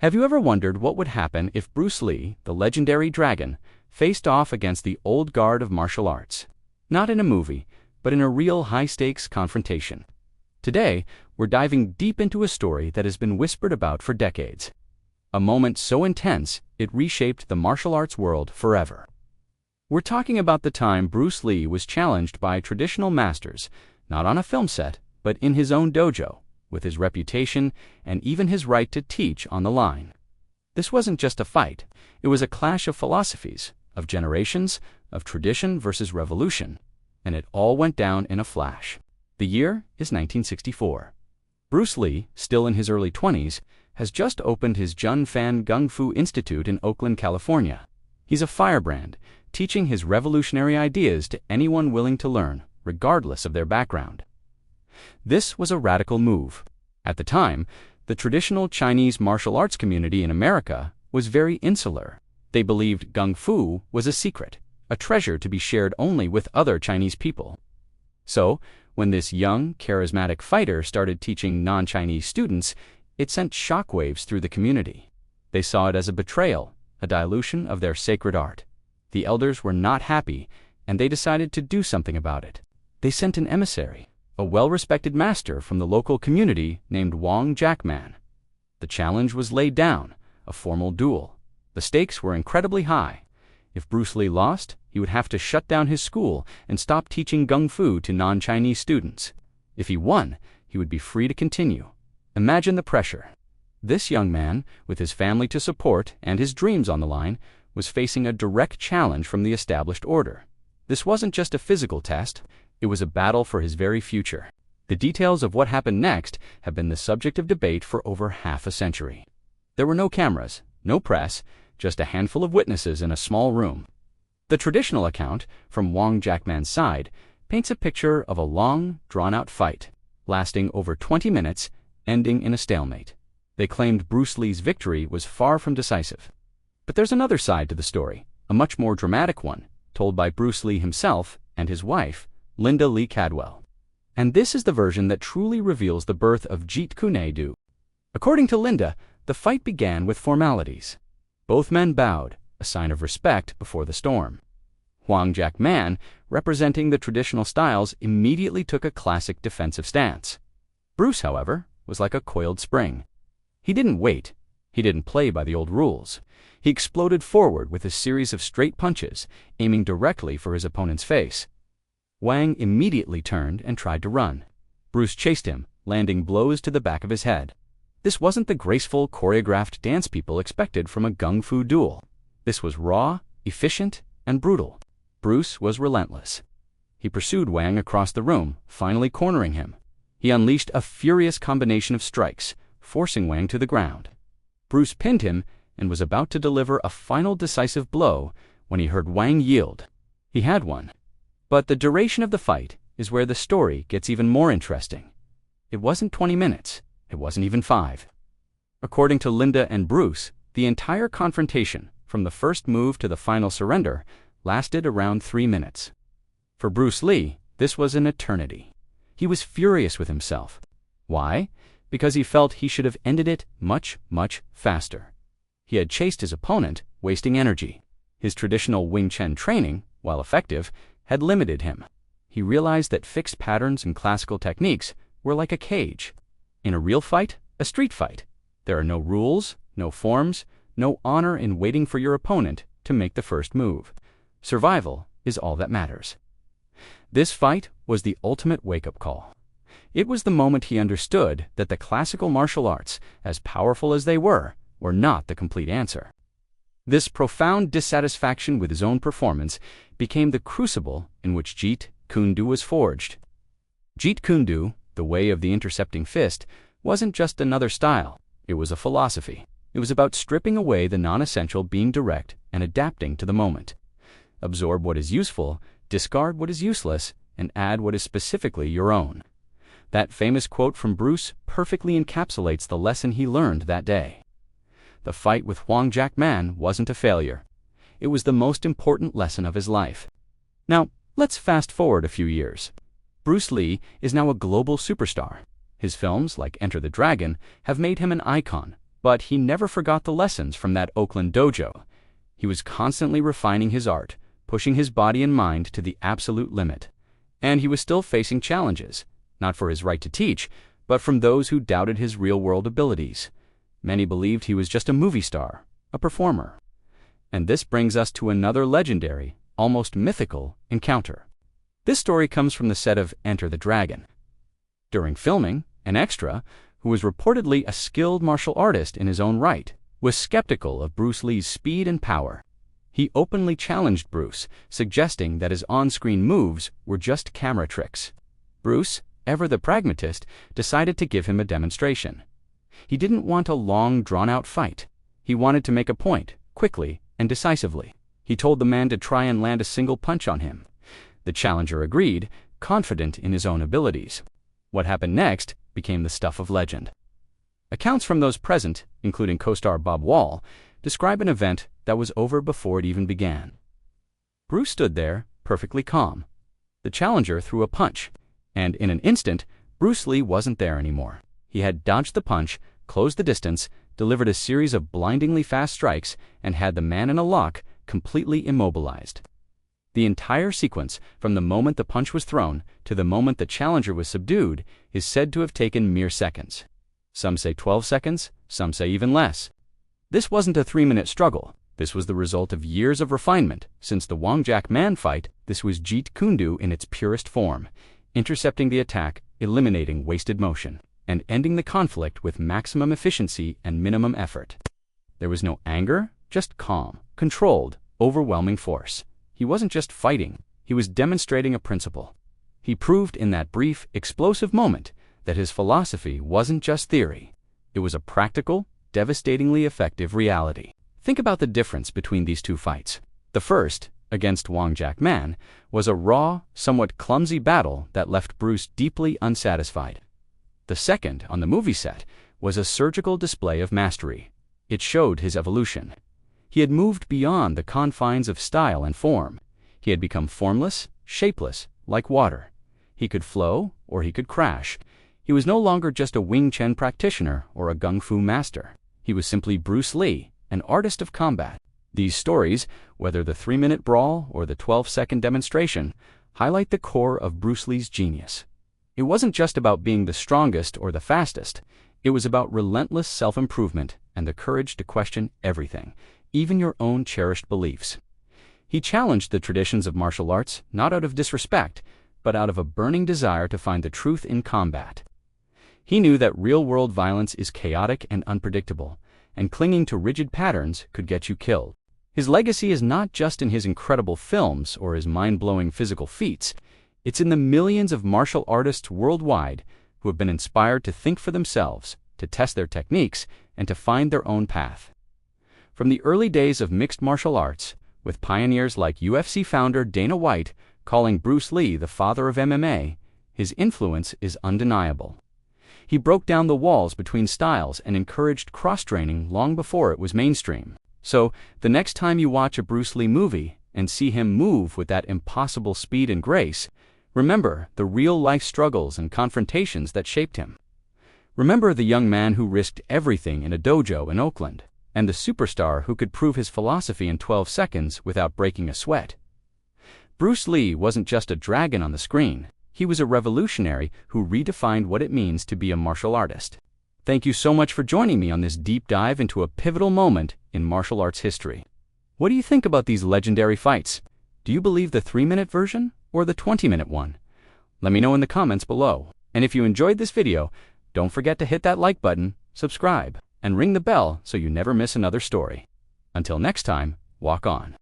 Have you ever wondered what would happen if Bruce Lee, the legendary dragon, faced off against the old guard of martial arts? Not in a movie, but in a real high-stakes confrontation. Today, we're diving deep into a story that has been whispered about for decades. A moment so intense, it reshaped the martial arts world forever. We're talking about the time Bruce Lee was challenged by traditional masters, not on a film set, but in his own dojo, with his reputation and even his right to teach on the line. This wasn't just a fight, it was a clash of philosophies, of generations, of tradition versus revolution, and it all went down in a flash. The year is 1964. Bruce Lee, still in his early 20s, has just opened his Jun Fan Gung Fu Institute in Oakland, California. He's a firebrand, teaching his revolutionary ideas to anyone willing to learn, regardless of their background. This was a radical move. At the time, the traditional Chinese martial arts community in America was very insular. They believed Gung Fu was a secret, a treasure to be shared only with other Chinese people. So, when this young, charismatic fighter started teaching non-Chinese students, it sent shockwaves through the community. They saw it as a betrayal, a dilution of their sacred art. The elders were not happy, and they decided to do something about it. They sent an emissary, a well-respected master from the local community named Wang Jackman. The challenge was laid down, a formal duel. The stakes were incredibly high. If Bruce Lee lost, he would have to shut down his school and stop teaching Gung Fu to non-Chinese students. If he won, he would be free to continue. Imagine the pressure. This young man, with his family to support and his dreams on the line, was facing a direct challenge from the established order. This wasn't just a physical test, it was a battle for his very future. The details of what happened next have been the subject of debate for over half a century. There were no cameras, no press, just a handful of witnesses in a small room. The traditional account, from Wang Jackman's side, paints a picture of a long, drawn-out fight, lasting over 20 minutes, ending in a stalemate. They claimed Bruce Lee's victory was far from decisive. But there's another side to the story, a much more dramatic one, told by Bruce Lee himself and his wife, Linda Lee Cadwell. And this is the version that truly reveals the birth of Jeet Kune Do. According to Linda, the fight began with formalities. Both men bowed, a sign of respect before the storm. Wang Jackman, representing the traditional styles, immediately took a classic defensive stance. Bruce, however, was like a coiled spring. He didn't wait. He didn't play by the old rules. He exploded forward with a series of straight punches, aiming directly for his opponent's face. Wang immediately turned and tried to run. Bruce chased him, landing blows to the back of his head. This wasn't the graceful, choreographed dance people expected from a Gung Fu duel. This was raw, efficient, and brutal. Bruce was relentless. He pursued Wang across the room, finally cornering him. He unleashed a furious combination of strikes, forcing Wang to the ground. Bruce pinned him and was about to deliver a final decisive blow when he heard Wang yield. He had won. But the duration of the fight is where the story gets even more interesting. It wasn't 20 minutes. It wasn't even 5. According to Linda and Bruce, the entire confrontation, from the first move to the final surrender, lasted around 3 minutes. For Bruce Lee, this was an eternity. He was furious with himself. Why? Because he felt he should have ended it much, much faster. He had chased his opponent, wasting energy. His traditional Wing Chun training, while effective, had limited him. He realized that fixed patterns and classical techniques were like a cage. In a real fight, a street fight, there are no rules, no forms, no honor in waiting for your opponent to make the first move. Survival is all that matters. This fight was the ultimate wake-up call. It was the moment he understood that the classical martial arts, as powerful as they were not the complete answer. This profound dissatisfaction with his own performance became the crucible in which Jeet Kune Do was forged. Jeet Kune Do, the way of the intercepting fist, wasn't just another style. It was a philosophy. It was about stripping away the non-essential, being direct, and adapting to the moment. Absorb what is useful, discard what is useless, and add what is specifically your own. That famous quote from Bruce perfectly encapsulates the lesson he learned that day. The fight with Wang Jackman wasn't a failure. It was the most important lesson of his life. Now, let's fast forward a few years. Bruce Lee is now a global superstar. His films, like Enter the Dragon, have made him an icon, But he never forgot the lessons from that Oakland dojo. He was constantly refining his art, pushing his body and mind to the absolute limit. And he was still facing challenges, not for his right to teach, but from those who doubted his real-world abilities. Many believed he was just a movie star, a performer. And this brings us to another legendary, almost mythical, encounter. This story comes from the set of Enter the Dragon. During filming, an extra, who was reportedly a skilled martial artist in his own right, was skeptical of Bruce Lee's speed and power. He openly challenged Bruce, suggesting that his on-screen moves were just camera tricks. Bruce, ever the pragmatist, decided to give him a demonstration. He didn't want a long, drawn-out fight. He wanted to make a point, quickly and decisively. He told the man to try and land a single punch on him. The challenger agreed, confident in his own abilities. What happened next became the stuff of legend. Accounts from those present, including co-star Bob Wall, describe an event that was over before it even began. Bruce stood there, perfectly calm. The challenger threw a punch, and in an instant, Bruce Lee wasn't there anymore. He had dodged the punch, closed the distance, delivered a series of blindingly fast strikes, and had the man in a lock completely immobilized. The entire sequence, from the moment the punch was thrown to the moment the challenger was subdued, is said to have taken mere seconds. Some say 12 seconds, some say even less. This wasn't a 3-minute struggle. This was the result of years of refinement. Since the Wong Jack Man fight, this was Jeet Kune Do in its purest form, intercepting the attack, eliminating wasted motion, and ending the conflict with maximum efficiency and minimum effort. There was no anger, just calm, controlled, overwhelming force. He wasn't just fighting, he was demonstrating a principle. He proved in that brief, explosive moment that his philosophy wasn't just theory. It was a practical, devastatingly effective reality. Think about the difference between these two fights. The first, against Wong Jack Man, was a raw, somewhat clumsy battle that left Bruce deeply unsatisfied. The second, on the movie set, was a surgical display of mastery. It showed his evolution. He had moved beyond the confines of style and form. He had become formless, shapeless, like water. He could flow, or he could crash. He was no longer just a Wing Chun practitioner or a Gung Fu master. He was simply Bruce Lee, an artist of combat. These stories, whether the 3-minute brawl or the 12-second demonstration, highlight the core of Bruce Lee's genius. It wasn't just about being the strongest or the fastest. It was about relentless self-improvement and the courage to question everything, even your own cherished beliefs. He challenged the traditions of martial arts not out of disrespect, but out of a burning desire to find the truth in combat. He knew that real-world violence is chaotic and unpredictable, and clinging to rigid patterns could get you killed. His legacy is not just in his incredible films or his mind-blowing physical feats. It's in the millions of martial artists worldwide who have been inspired to think for themselves, to test their techniques, and to find their own path. From the early days of mixed martial arts, with pioneers like UFC founder Dana White calling Bruce Lee the father of MMA, his influence is undeniable. He broke down the walls between styles and encouraged cross-training long before it was mainstream. So, the next time you watch a Bruce Lee movie and see him move with that impossible speed and grace, remember the real-life struggles and confrontations that shaped him. Remember the young man who risked everything in a dojo in Oakland, and the superstar who could prove his philosophy in 12 seconds without breaking a sweat. Bruce Lee wasn't just a dragon on the screen. He was a revolutionary who redefined what it means to be a martial artist. Thank you so much for joining me on this deep dive into a pivotal moment in martial arts history. What do you think about these legendary fights? Do you believe the 3-minute version or the 20-minute one? Let me know in the comments below. And if you enjoyed this video, don't forget to hit that like button, subscribe, and ring the bell so you never miss another story. Until next time, walk on.